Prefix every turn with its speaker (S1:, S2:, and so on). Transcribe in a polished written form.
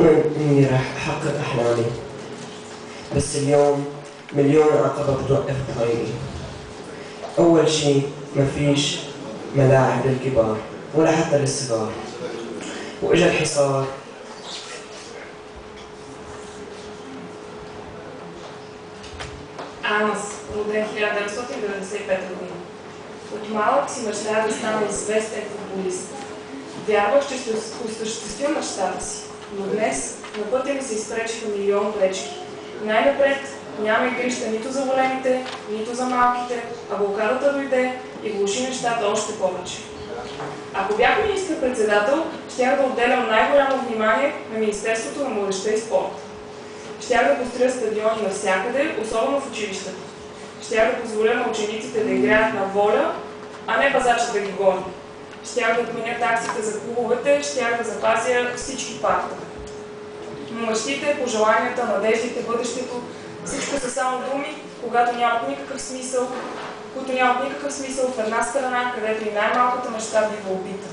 S1: مؤمن إني رح أحقق أحلامي، بس اليوم مليون عقبة بتوقف طريقي. أول شي مفيش ملاعب للكبار ولا حتى للصغار، وإجا الحصار.
S2: Анас, роден 1995 година. От малък си мечтая да стана известен футболист. Вярвах, че ще осъществя мечтата си, но днес на пътя ми се изпречиха милион пречки. Най-напред няма игрища нито за големите, нито за малките, а блокадата дойде и влоши нещата още повече. Ако бях министър-председател, щях да отделям най-голямо внимание на Министерството на младежта и спорта. Щях да построя стадиони навсякъде, особено в училищата. Щях да позволя на учениците да играят на воля, а не пазачът да ги гони. Щях да отменя таксите за клубовете, щях да запазя всички паркове. Но мъжтите, пожеланията, надеждите, бъдещето, всичко са само думи, които нямат никакъв смисъл в една страна, където и най-малката мечта бива убита.